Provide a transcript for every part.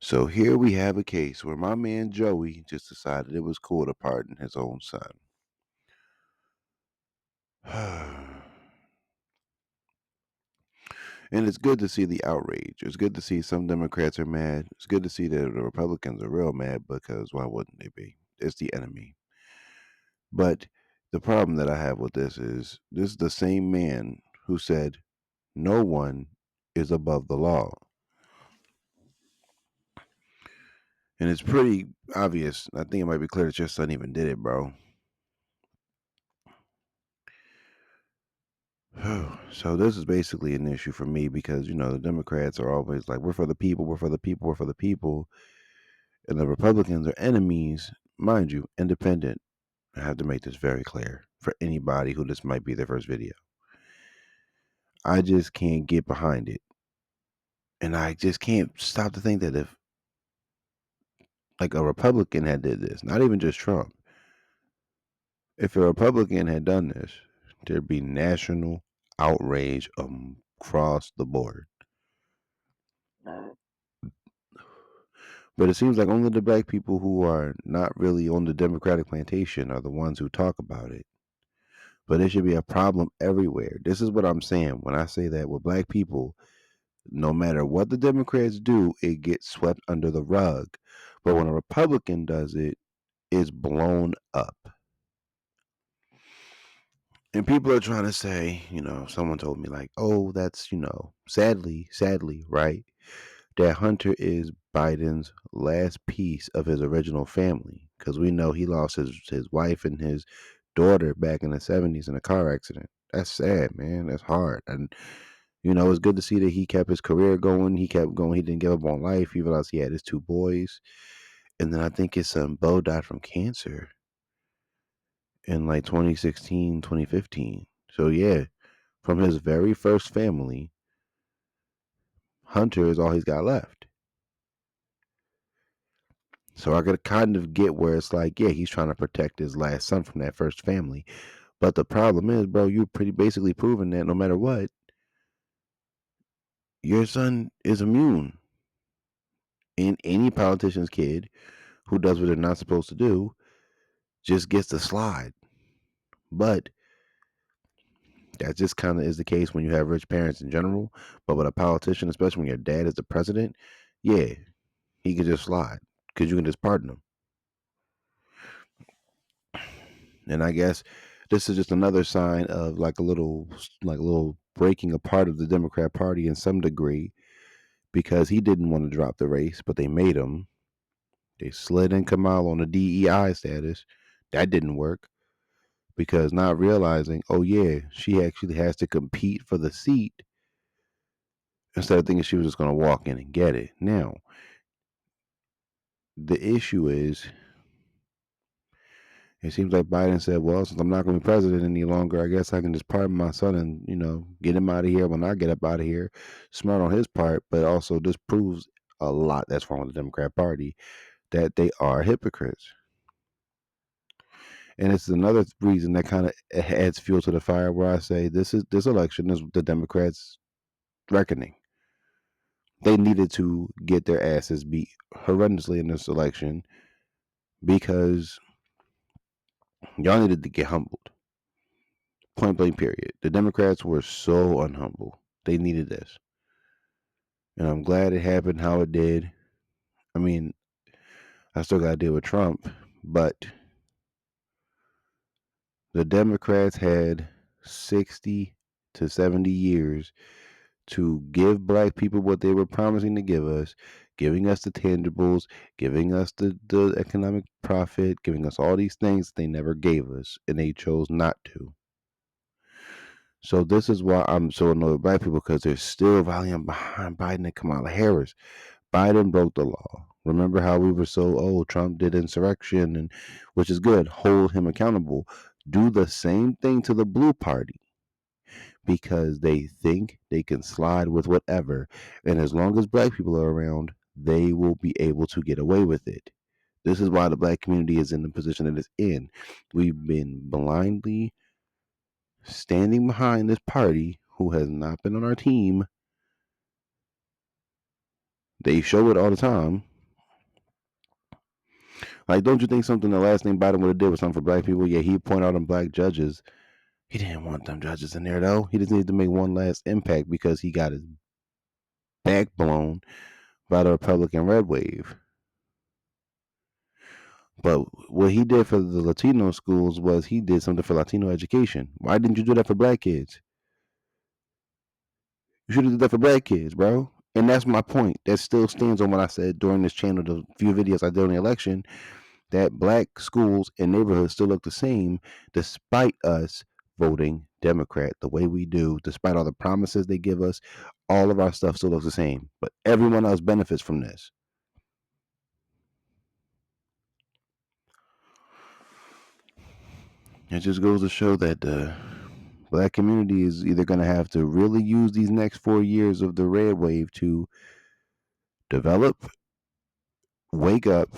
So here we have a case where my man Joey just decided it was cool to pardon his own son. And it's good to see the outrage. It's good to see some Democrats are mad. It's good to see that the Republicans are real mad because why wouldn't they be? It's the enemy. But the problem that I have with this is the same man who said no one is above the law. And it's pretty obvious. I think it might be clear that your son even did it, bro. So this is basically an issue for me because the Democrats are always like we're for the people, we're for the people, we're for the people, and the Republicans are enemies, mind you, independent. I have to make this very clear for anybody who this might be their first video. I just can't get behind it, and I just can't stop to think that if like a Republican had did this, not even just Trump, if a Republican had done this, there'd be national outrage across the board. But it seems like only the black people who are not really on the Democratic plantation are the ones who talk about it. But it should be a problem everywhere. This is what I'm saying when I say that with black people, no matter what the Democrats do, it gets swept under the rug. But when a Republican does it, it's blown up. And people are trying to say, someone told me like, oh, that's, sadly, right? That Hunter is Biden's last piece of his original family because we know he lost his wife and his daughter back in the 70s in a car accident. That's sad, man. That's hard. And it's good to see that he kept his career going. He kept going. He didn't give up on life. He realized he had his two boys. And then I think his son Bo died from cancer in like 2016, 2015. So yeah, from his very first family, Hunter is all he's got left. So I could kind of get where it's like, yeah, he's trying to protect his last son from that first family. But the problem is, bro, you pretty basically proven that no matter what, your son is immune. And any politician's kid who does what they're not supposed to do just gets to slide. But that just kind of is the case when you have rich parents in general. But with a politician, especially when your dad is the president, yeah, he can just slide because you can just pardon him. And I guess this is just another sign of like a little breaking apart of the Democrat Party in some degree because he didn't want to drop the race, but they made him. They slid in Kamala on the DEI status. That didn't work because not realizing, oh yeah, she actually has to compete for the seat instead of thinking she was just going to walk in and get it. Now, the issue is it seems like Biden said, well, since I'm not going to be president any longer, I guess I can just pardon my son and, get him out of here when I get up out of here. Smart on his part, but also this proves a lot that's wrong with the Democrat Party, that they are hypocrites. And it's another reason that kind of adds fuel to the fire where I say this election is the Democrats' reckoning. They needed to get their asses beat horrendously in this election because y'all needed to get humbled. Point blank, period. The Democrats were so unhumble. They needed this. And I'm glad it happened how it did. I mean, I still got to deal with Trump, but the Democrats had 60 to 70 years to give black people what they were promising to give us, giving us the tangibles, giving us the economic profit, giving us all these things they never gave us, and they chose not to. So this is why I'm so annoyed with black people because they're still rallying behind Biden and Kamala Harris. Biden broke the law. Remember how we were so, oh, Trump did insurrection, and which is good. Hold him accountable. Do the same thing to the blue party because they think they can slide with whatever. And as long as black people are around, they will be able to get away with it. This is why the black community is in the position it is in. We've been blindly standing behind this party who has not been on our team. They show it all the time. Like, don't you think something the last thing Biden would have did was something for black people? Yeah, he point out on black judges. He didn't want them judges in there though. He just needed to make one last impact because he got his back blown by the Republican red wave. But what he did for the Latino schools was he did something for Latino education. Why didn't you do that for black kids? You should have did that for black kids, bro. And that's my point. That still stands on what I said during this channel, the few videos I did on the election, that black schools and neighborhoods still look the same despite us voting Democrat the way we do, despite all the promises they give us, all of our stuff still looks the same. But everyone else benefits from this. It just goes to show that the black community is either going to have to really use these next 4 years of the red wave to develop, wake up,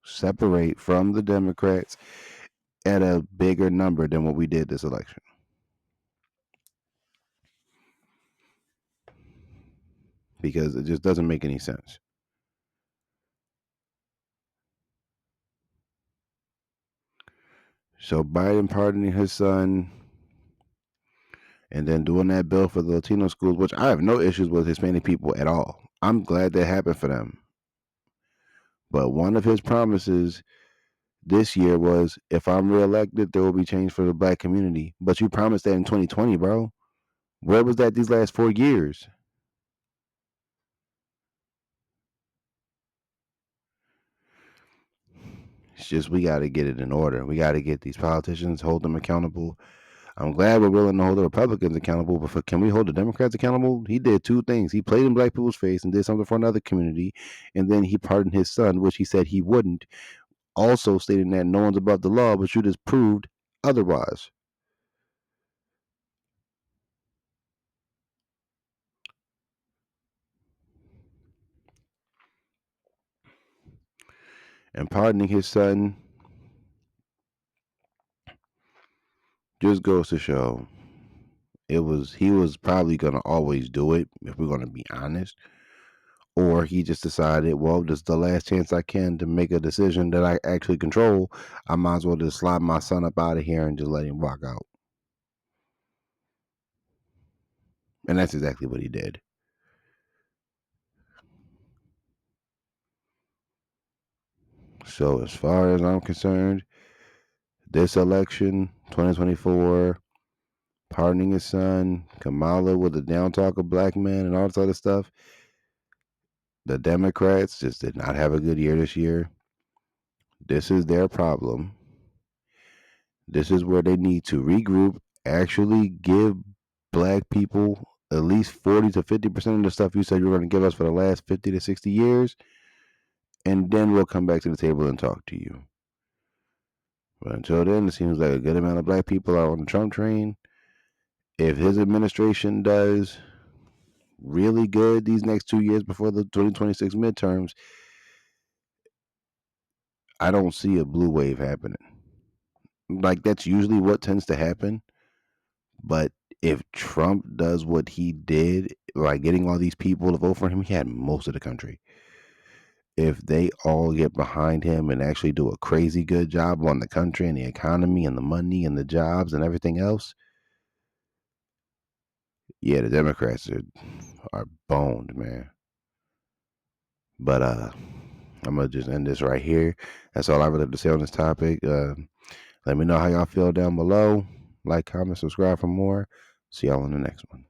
separate from the Democrats at a bigger number than what we did this election. Because it just doesn't make any sense. So Biden pardoning his son and then doing that bill for the Latino schools, which I have no issues with Hispanic people at all. I'm glad that happened for them. But one of his promises this year was, if I'm reelected, there will be change for the black community. But you promised that in 2020, bro. Where was that these last 4 years? It's just we got to get it in order. We got to get these politicians, hold them accountable. I'm glad we're willing to hold the Republicans accountable, but can we hold the Democrats accountable? He did two things. He played in black people's face and did something for another community, and then he pardoned his son, which he said he wouldn't, also stating that no one's above the law, but you just proved otherwise. And pardoning his son just goes to show he was probably gonna always do it, if we're gonna be honest. Or he just decided, well, this is the last chance I can to make a decision that I actually control. I might as well just slide my son up out of here and just let him walk out. And that's exactly what he did. So as far as I'm concerned, this election, 2024, pardoning his son, Kamala with the down talk of black men and all this other stuff, the Democrats just did not have a good year this year. This is their problem. This is where they need to regroup, actually give black people at least 40 to 50% of the stuff you said you were going to give us for the last 50 to 60 years, and then we'll come back to the table and talk to you. But until then, it seems like a good amount of black people are on the Trump train. If his administration does really good these next 2 years before the 2026 midterms, I don't see a blue wave happening. Like, that's usually what tends to happen. But if Trump does what he did, like getting all these people to vote for him, he had most of the country. If they all get behind him and actually do a crazy good job on the country and the economy and the money and the jobs and everything else, yeah, the Democrats are boned, man. But I'm gonna just end this right here. That's all I really have to say on this topic. Let me know how y'all feel down below. Like, comment, subscribe for more. See y'all in the next one.